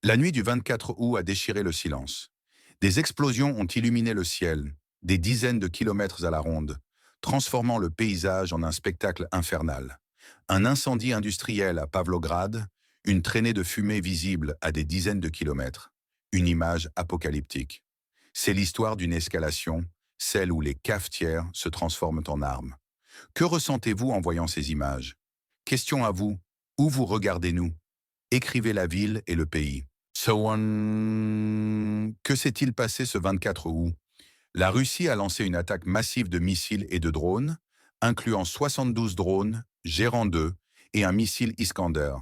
La nuit du 24 août a déchiré le silence. Des explosions ont illuminé le ciel, des dizaines de kilomètres à la ronde, transformant le paysage en un spectacle infernal. Un incendie industriel à Pavlograd, une traînée de fumée visible à des dizaines de kilomètres. Une image apocalyptique. C'est l'histoire d'une escalation, celle où les cafetières se transforment en armes. Que ressentez-vous en voyant ces images? Question à vous, où vous regardez-nous? Écrivez la ville et le pays. Que s'est-il passé ce 24 août? La Russie a lancé une attaque massive de missiles et de drones, incluant 72 drones, Gérant 2 et un missile Iskander,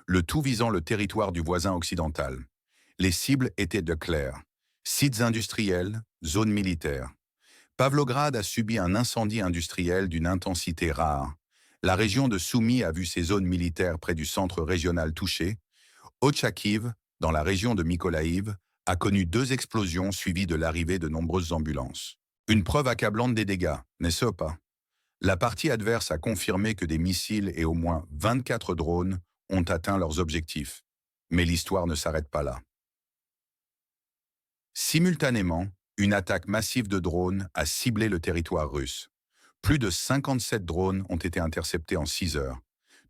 le tout visant le territoire du voisin occidental. Les cibles étaient de clair. Sites industriels, zones militaires. Pavlograd a subi un incendie industriel d'une intensité rare. La région de Soumy a vu ses zones militaires près du centre régional touchées. Ochakiv, dans la région de Mykolaïv, a connu 2 explosions suivies de l'arrivée de nombreuses ambulances. Une preuve accablante des dégâts, n'est-ce pas? La partie adverse a confirmé que des missiles et au moins 24 drones ont atteint leurs objectifs. Mais l'histoire ne s'arrête pas là. Simultanément, une attaque massive de drones a ciblé le territoire russe. Plus de 57 drones ont été interceptés en 6 heures,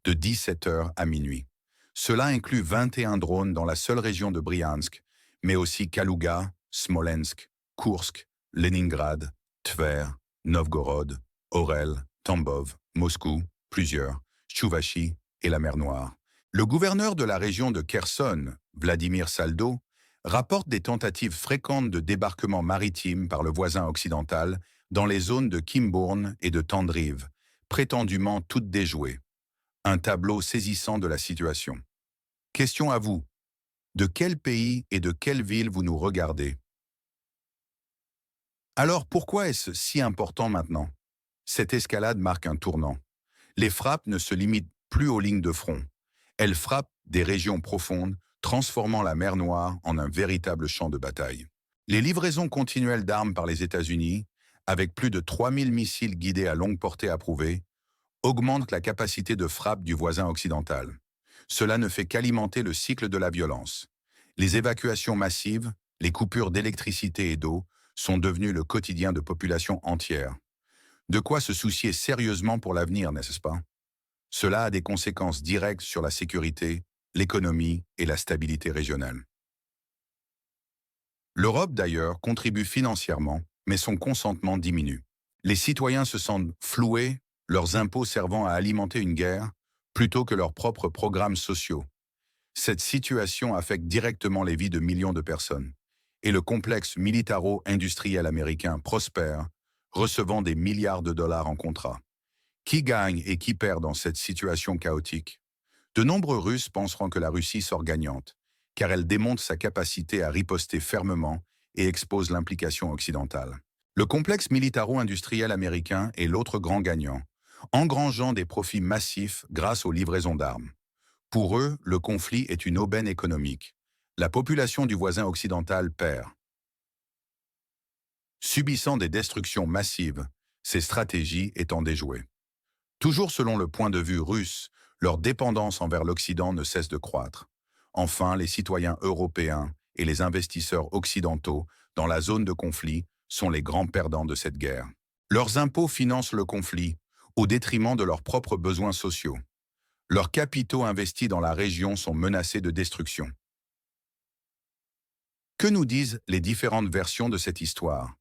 de 17 heures à minuit. Cela inclut 21 drones dans la seule région de Briansk, mais aussi Kalouga, Smolensk, Koursk, Leningrad, Tver, Novgorod, Orel, Tambov, Moscou, plusieurs, Chouvachi et la mer Noire. Le gouverneur de la région de Kherson, Vladimir Saldo, rapporte des tentatives fréquentes de débarquement maritime par le voisin occidental dans les zones de Kimbourne et de Tandriv, prétendument toutes déjouées. Un tableau saisissant de la situation. Question à vous. De quel pays et de quelle ville vous nous regardez? Alors pourquoi est-ce si important maintenant? Cette escalade marque un tournant. Les frappes ne se limitent plus aux lignes de front. Elles frappent des régions profondes, transformant la mer Noire en un véritable champ de bataille. Les livraisons continuelles d'armes par les États-Unis, avec plus de 3000 missiles guidés à longue portée approuvés, augmentent la capacité de frappe du voisin occidental. Cela ne fait qu'alimenter le cycle de la violence. Les évacuations massives, les coupures d'électricité et d'eau sont devenues le quotidien de populations entières. De quoi se soucier sérieusement pour l'avenir, n'est-ce pas? Cela a des conséquences directes sur la sécurité, l'économie et la stabilité régionale. L'Europe, d'ailleurs, contribue financièrement, mais son consentement diminue. Les citoyens se sentent floués, leurs impôts servant à alimenter une guerre, plutôt que leurs propres programmes sociaux. Cette situation affecte directement les vies de millions de personnes. Et le complexe militaro-industriel américain prospère, recevant des milliards de dollars en contrats. Qui gagne et qui perd dans cette situation chaotique? De nombreux Russes penseront que la Russie sort gagnante, car elle démontre sa capacité à riposter fermement et expose l'implication occidentale. Le complexe militaro-industriel américain est l'autre grand gagnant, engrangeant des profits massifs grâce aux livraisons d'armes. Pour eux, le conflit est une aubaine économique. La population du voisin occidental perd. Subissant des destructions massives, ces stratégies étant déjouées. Toujours selon le point de vue russe, leur dépendance envers l'Occident ne cesse de croître. Enfin, les citoyens européens et les investisseurs occidentaux dans la zone de conflit sont les grands perdants de cette guerre. Leurs impôts financent le conflit, au détriment de leurs propres besoins sociaux. Leurs capitaux investis dans la région sont menacés de destruction. Que nous disent les différentes versions de cette histoire?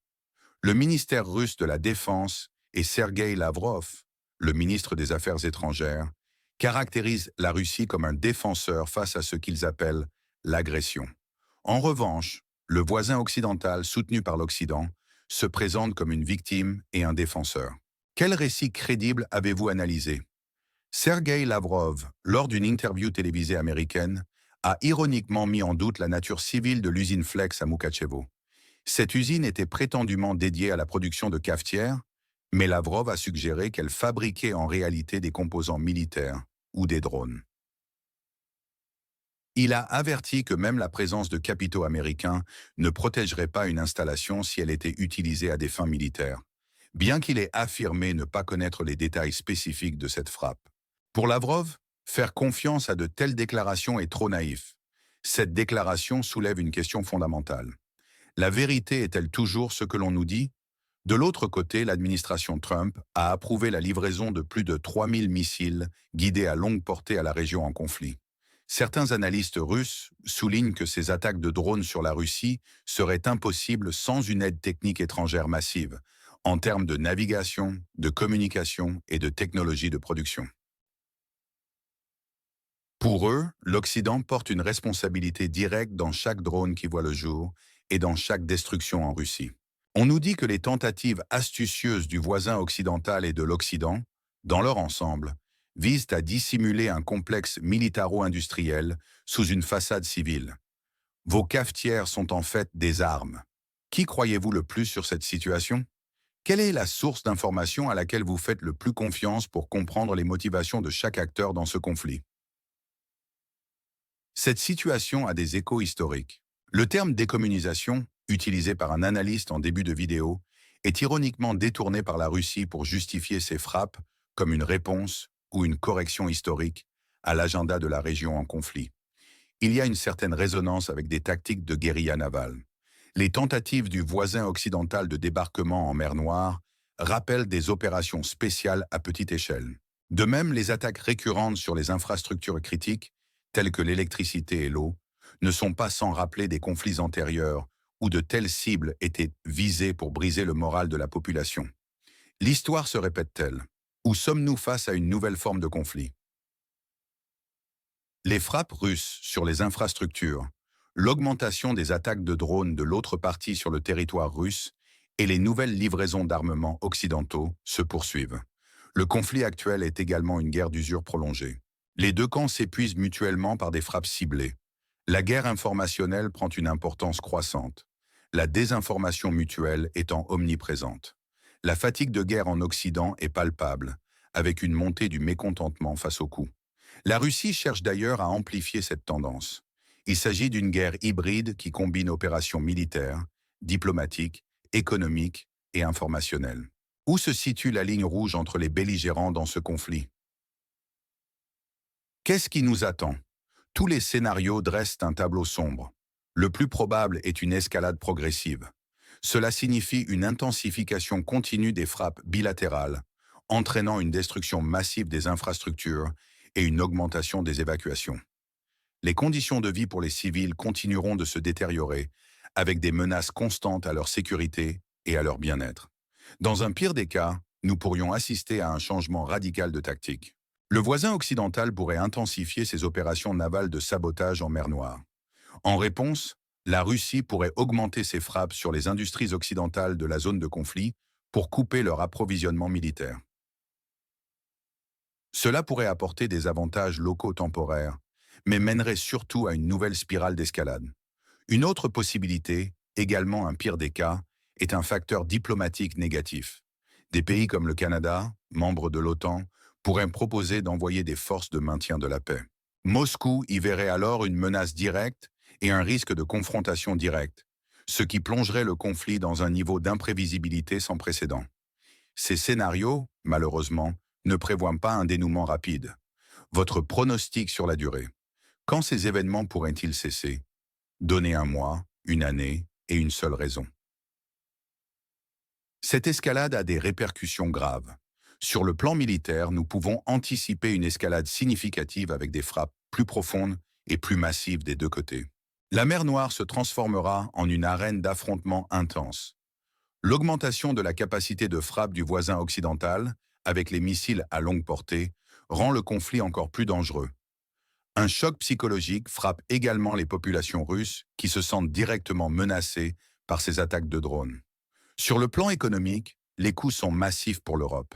Le ministère russe de la Défense et Sergueï Lavrov, le ministre des Affaires étrangères, caractérisent la Russie comme un défenseur face à ce qu'ils appellent l'agression. En revanche, le voisin occidental soutenu par l'Occident se présente comme une victime et un défenseur. Quel récit crédible avez-vous analysé? Sergueï Lavrov, lors d'une interview télévisée américaine, a ironiquement mis en doute la nature civile de l'usine Flex à Moukatchevo. Cette usine était prétendument dédiée à la production de cafetières, mais Lavrov a suggéré qu'elle fabriquait en réalité des composants militaires ou des drones. Il a averti que même la présence de capitaux américains ne protégerait pas une installation si elle était utilisée à des fins militaires, bien qu'il ait affirmé ne pas connaître les détails spécifiques de cette frappe. Pour Lavrov, faire confiance à de telles déclarations est trop naïf. Cette déclaration soulève une question fondamentale. La vérité est-elle toujours ce que l'on nous dit? De l'autre côté, l'administration Trump a approuvé la livraison de plus de 3000 missiles guidés à longue portée à la région en conflit. Certains analystes russes soulignent que ces attaques de drones sur la Russie seraient impossibles sans une aide technique étrangère massive, en termes de navigation, de communication et de technologie de production. Pour eux, l'Occident porte une responsabilité directe dans chaque drone qui voit le jour et dans chaque destruction en Russie. On nous dit que les tentatives astucieuses du voisin occidental et de l'Occident, dans leur ensemble, visent à dissimuler un complexe militaro-industriel sous une façade civile. Vos cafetières sont en fait des armes. Qui croyez-vous le plus sur cette situation? Quelle est la source d'information à laquelle vous faites le plus confiance pour comprendre les motivations de chaque acteur dans ce conflit? Cette situation a des échos historiques. Le terme décommunisation, utilisé par un analyste en début de vidéo, est ironiquement détourné par la Russie pour justifier ses frappes comme une réponse ou une correction historique à l'agenda de la région en conflit. Il y a une certaine résonance avec des tactiques de guérilla navale. Les tentatives du voisin occidental de débarquement en mer Noire rappellent des opérations spéciales à petite échelle. De même, les attaques récurrentes sur les infrastructures critiques, telles que l'électricité et l'eau, ne sont pas sans rappeler des conflits antérieurs où de telles cibles étaient visées pour briser le moral de la population. L'histoire se répète-t-elle? Ou sommes-nous face à une nouvelle forme de conflit? Les frappes russes sur les infrastructures, l'augmentation des attaques de drones de l'autre partie sur le territoire russe et les nouvelles livraisons d'armements occidentaux se poursuivent. Le conflit actuel est également une guerre d'usure prolongée. Les deux camps s'épuisent mutuellement par des frappes ciblées. La guerre informationnelle prend une importance croissante, la désinformation mutuelle étant omniprésente. La fatigue de guerre en Occident est palpable, avec une montée du mécontentement face aux coups. La Russie cherche d'ailleurs à amplifier cette tendance. Il s'agit d'une guerre hybride qui combine opérations militaires, diplomatiques, économiques et informationnelles. Où se situe la ligne rouge entre les belligérants dans ce conflit? Qu'est-ce qui nous attend? Tous les scénarios dressent un tableau sombre. Le plus probable est une escalade progressive. Cela signifie une intensification continue des frappes bilatérales, entraînant une destruction massive des infrastructures et une augmentation des évacuations. Les conditions de vie pour les civils continueront de se détériorer, avec des menaces constantes à leur sécurité et à leur bien-être. Dans un pire des cas, nous pourrions assister à un changement radical de tactique. Le voisin occidental pourrait intensifier ses opérations navales de sabotage en mer Noire. En réponse, la Russie pourrait augmenter ses frappes sur les industries occidentales de la zone de conflit pour couper leur approvisionnement militaire. Cela pourrait apporter des avantages locaux temporaires, mais mènerait surtout à une nouvelle spirale d'escalade. Une autre possibilité, également un pire des cas, est un facteur diplomatique négatif. Des pays comme le Canada, membres de l'OTAN, pourraient proposer d'envoyer des forces de maintien de la paix. Moscou y verrait alors une menace directe et un risque de confrontation directe, ce qui plongerait le conflit dans un niveau d'imprévisibilité sans précédent. Ces scénarios, malheureusement, ne prévoient pas un dénouement rapide. Votre pronostic sur la durée. Quand ces événements pourraient-ils cesser? Donnez un mois, une année et une seule raison. Cette escalade a des répercussions graves. Sur le plan militaire, nous pouvons anticiper une escalade significative avec des frappes plus profondes et plus massives des deux côtés. La mer Noire se transformera en une arène d'affrontements intenses. L'augmentation de la capacité de frappe du voisin occidental, avec les missiles à longue portée, rend le conflit encore plus dangereux. Un choc psychologique frappe également les populations russes qui se sentent directement menacées par ces attaques de drones. Sur le plan économique, les coûts sont massifs pour l'Europe.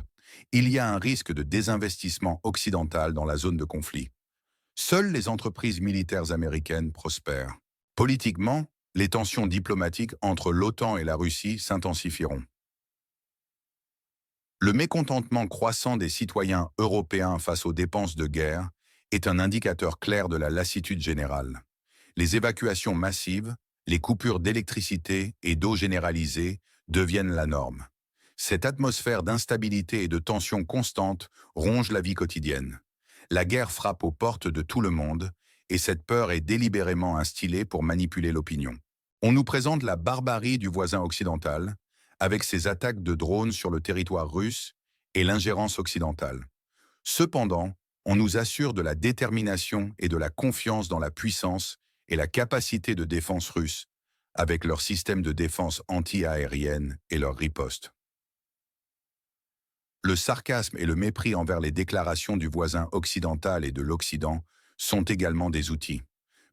Il y a un risque de désinvestissement occidental dans la zone de conflit. Seules les entreprises militaires américaines prospèrent. Politiquement, les tensions diplomatiques entre l'OTAN et la Russie s'intensifieront. Le mécontentement croissant des citoyens européens face aux dépenses de guerre est un indicateur clair de la lassitude générale. Les évacuations massives, les coupures d'électricité et d'eau généralisées deviennent la norme. Cette atmosphère d'instabilité et de tension constante ronge la vie quotidienne. La guerre frappe aux portes de tout le monde et cette peur est délibérément instillée pour manipuler l'opinion. On nous présente la barbarie du voisin occidental, avec ses attaques de drones sur le territoire russe et l'ingérence occidentale. Cependant, on nous assure de la détermination et de la confiance dans la puissance et la capacité de défense russe, avec leur système de défense anti-aérienne et leur riposte. Le sarcasme et le mépris envers les déclarations du voisin occidental et de l'Occident sont également des outils.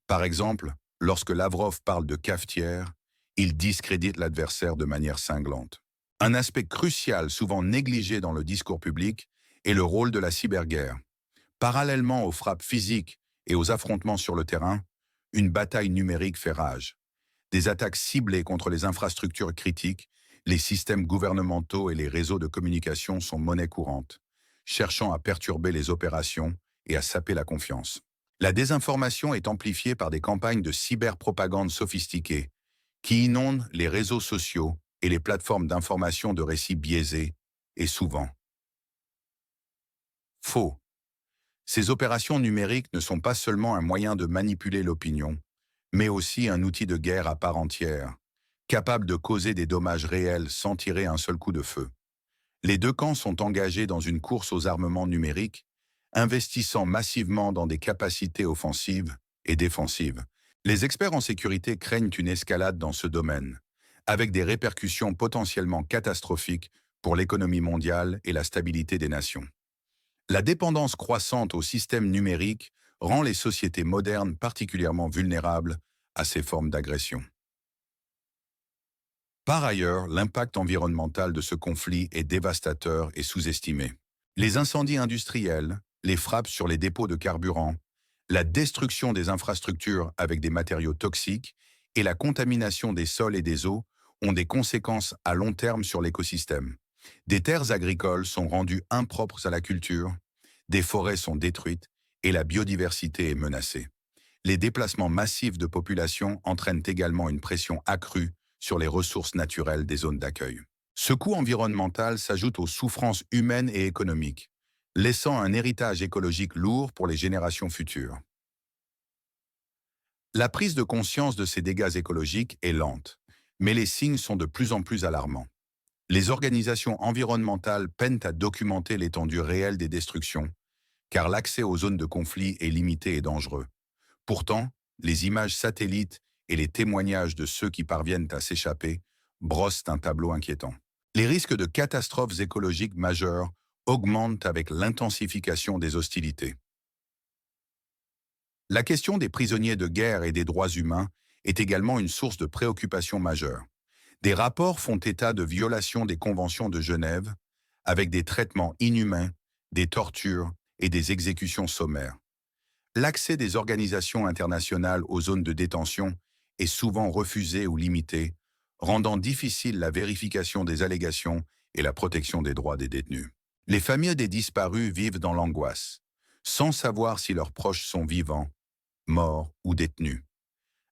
Par exemple, lorsque Lavrov parle de cafetière, il discrédite l'adversaire de manière cinglante. Un aspect crucial, souvent négligé dans le discours public, est le rôle de la cyberguerre. Parallèlement aux frappes physiques et aux affrontements sur le terrain, une bataille numérique fait rage. Des attaques ciblées contre les infrastructures critiques, les systèmes gouvernementaux et les réseaux de communication sont monnaie courante, cherchant à perturber les opérations et à saper la confiance. La désinformation est amplifiée par des campagnes de cyberpropagande sophistiquées qui inondent les réseaux sociaux et les plateformes d'information de récits biaisés et souvent faux. Ces opérations numériques ne sont pas seulement un moyen de manipuler l'opinion, mais aussi un outil de guerre à part entière, capable de causer des dommages réels sans tirer un seul coup de feu. Les deux camps sont engagés dans une course aux armements numériques, investissant massivement dans des capacités offensives et défensives. Les experts en sécurité craignent une escalade dans ce domaine, avec des répercussions potentiellement catastrophiques pour l'économie mondiale et la stabilité des nations. La dépendance croissante aux systèmes numériques rend les sociétés modernes particulièrement vulnérables à ces formes d'agression. Par ailleurs, l'impact environnemental de ce conflit est dévastateur et sous-estimé. Les incendies industriels, les frappes sur les dépôts de carburant, la destruction des infrastructures avec des matériaux toxiques et la contamination des sols et des eaux ont des conséquences à long terme sur l'écosystème. Des terres agricoles sont rendues impropres à la culture, des forêts sont détruites et la biodiversité est menacée. Les déplacements massifs de population entraînent également une pression accrue sur les ressources naturelles des zones d'accueil. Ce coût environnemental s'ajoute aux souffrances humaines et économiques, laissant un héritage écologique lourd pour les générations futures. La prise de conscience de ces dégâts écologiques est lente, mais les signes sont de plus en plus alarmants. Les organisations environnementales peinent à documenter l'étendue réelle des destructions, car l'accès aux zones de conflit est limité et dangereux. Pourtant, les images satellites et les témoignages de ceux qui parviennent à s'échapper brossent un tableau inquiétant. Les risques de catastrophes écologiques majeures augmentent avec l'intensification des hostilités. La question des prisonniers de guerre et des droits humains est également une source de préoccupation majeure. Des rapports font état de violations des conventions de Genève, avec des traitements inhumains, des tortures et des exécutions sommaires. L'accès des organisations internationales aux zones de détention est souvent refusé ou limité, rendant difficile la vérification des allégations et la protection des droits des détenus. Les familles des disparus vivent dans l'angoisse, sans savoir si leurs proches sont vivants, morts ou détenus.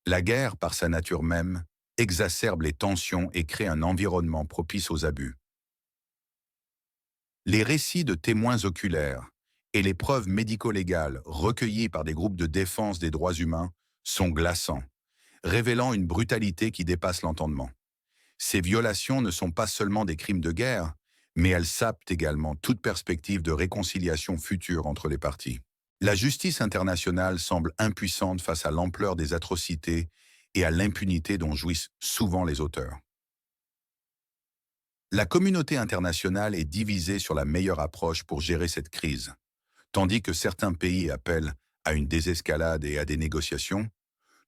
La guerre, par sa nature même, exacerbe les tensions et crée un environnement propice aux abus. Les récits de témoins oculaires et les preuves médico-légales recueillies par des groupes de défense des droits humains sont glaçants, révélant une brutalité qui dépasse l'entendement. Ces violations ne sont pas seulement des crimes de guerre, mais elles sapent également toute perspective de réconciliation future entre les parties. La justice internationale semble impuissante face à l'ampleur des atrocités et à l'impunité dont jouissent souvent les auteurs. La communauté internationale est divisée sur la meilleure approche pour gérer cette crise. Tandis que certains pays appellent à une désescalade et à des négociations,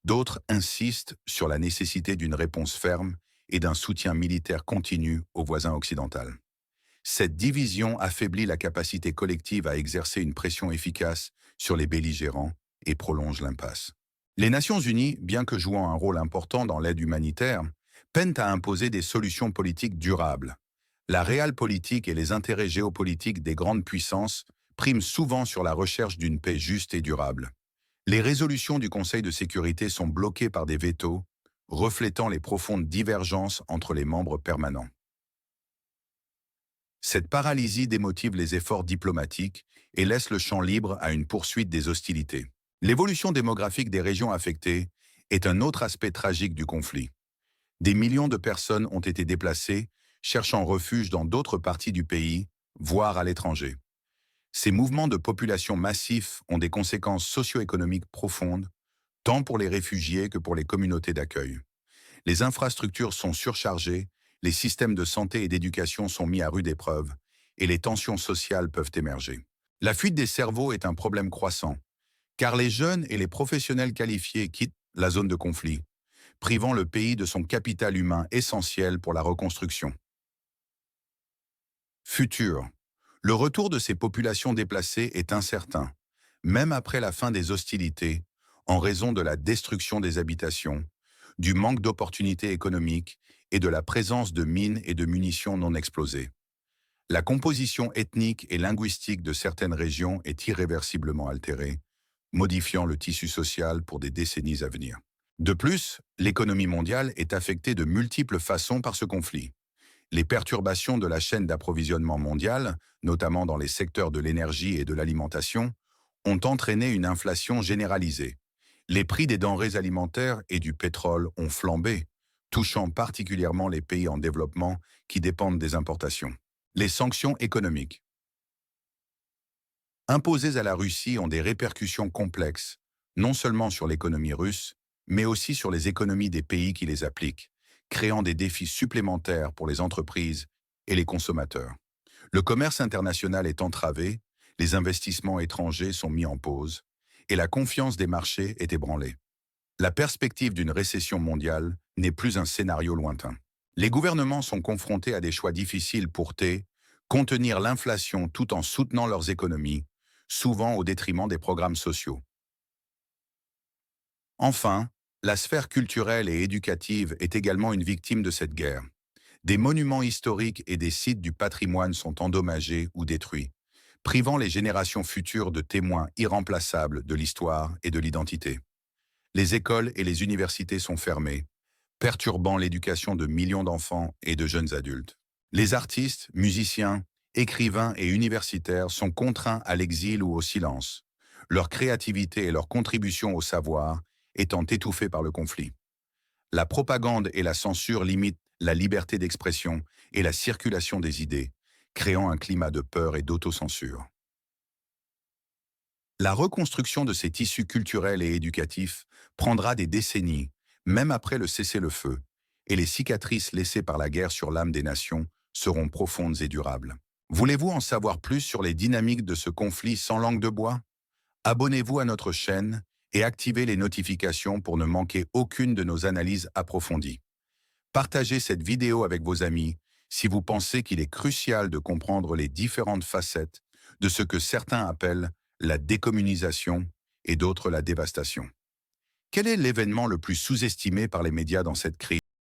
d'autres insistent sur la nécessité d'une réponse ferme et d'un soutien militaire continu aux voisins occidentaux. Cette division affaiblit la capacité collective à exercer une pression efficace sur les belligérants et prolonge l'impasse. Les Nations Unies, bien que jouant un rôle important dans l'aide humanitaire, peinent à imposer des solutions politiques durables. La réelle politique et les intérêts géopolitiques des grandes puissances priment souvent sur la recherche d'une paix juste et durable. Les résolutions du Conseil de sécurité sont bloquées par des vétos, reflétant les profondes divergences entre les membres permanents. Cette paralysie démotive les efforts diplomatiques et laisse le champ libre à une poursuite des hostilités. L'évolution démographique des régions affectées est un autre aspect tragique du conflit. Des millions de personnes ont été déplacées, cherchant refuge dans d'autres parties du pays, voire à l'étranger. Ces mouvements de population massifs ont des conséquences socio-économiques profondes, tant pour les réfugiés que pour les communautés d'accueil. Les infrastructures sont surchargées, les systèmes de santé et d'éducation sont mis à rude épreuve, et les tensions sociales peuvent émerger. La fuite des cerveaux est un problème croissant, car les jeunes et les professionnels qualifiés quittent la zone de conflit, privant le pays de son capital humain essentiel pour la reconstruction. Futur. Le retour de ces populations déplacées est incertain, même après la fin des hostilités, en raison de la destruction des habitations, du manque d'opportunités économiques et de la présence de mines et de munitions non explosées. La composition ethnique et linguistique de certaines régions est irréversiblement altérée, modifiant le tissu social pour des décennies à venir. De plus, l'économie mondiale est affectée de multiples façons par ce conflit. Les perturbations de la chaîne d'approvisionnement mondiale, notamment dans les secteurs de l'énergie et de l'alimentation, ont entraîné une inflation généralisée. Les prix des denrées alimentaires et du pétrole ont flambé, touchant particulièrement les pays en développement qui dépendent des importations. Les sanctions économiques imposées à la Russie ont des répercussions complexes, non seulement sur l'économie russe, mais aussi sur les économies des pays qui les appliquent, créant des défis supplémentaires pour les entreprises et les consommateurs. Le commerce international est entravé, les investissements étrangers sont mis en pause, et la confiance des marchés est ébranlée. La perspective d'une récession mondiale n'est plus un scénario lointain. Les gouvernements sont confrontés à des choix difficiles pour contenir l'inflation tout en soutenant leurs économies, souvent au détriment des programmes sociaux. Enfin, la sphère culturelle et éducative est également une victime de cette guerre. Des monuments historiques et des sites du patrimoine sont endommagés ou détruits, privant les générations futures de témoins irremplaçables de l'histoire et de l'identité. Les écoles et les universités sont fermées, perturbant l'éducation de millions d'enfants et de jeunes adultes. Les artistes, musiciens, écrivains et universitaires sont contraints à l'exil ou au silence, leur créativité et leur contribution au savoir étant étouffées par le conflit. La propagande et la censure limitent la liberté d'expression et la circulation des idées, créant un climat de peur et d'autocensure. La reconstruction de ces tissus culturels et éducatifs prendra des décennies, même après le cessez-le-feu, et les cicatrices laissées par la guerre sur l'âme des nations seront profondes et durables. Voulez-vous en savoir plus sur les dynamiques de ce conflit sans langue de bois? Abonnez-vous à notre chaîne et activez les notifications pour ne manquer aucune de nos analyses approfondies. Partagez cette vidéo avec vos amis si vous pensez qu'il est crucial de comprendre les différentes facettes de ce que certains appellent la décommunisation et d'autres la dévastation. Quel est l'événement le plus sous-estimé par les médias dans cette crise?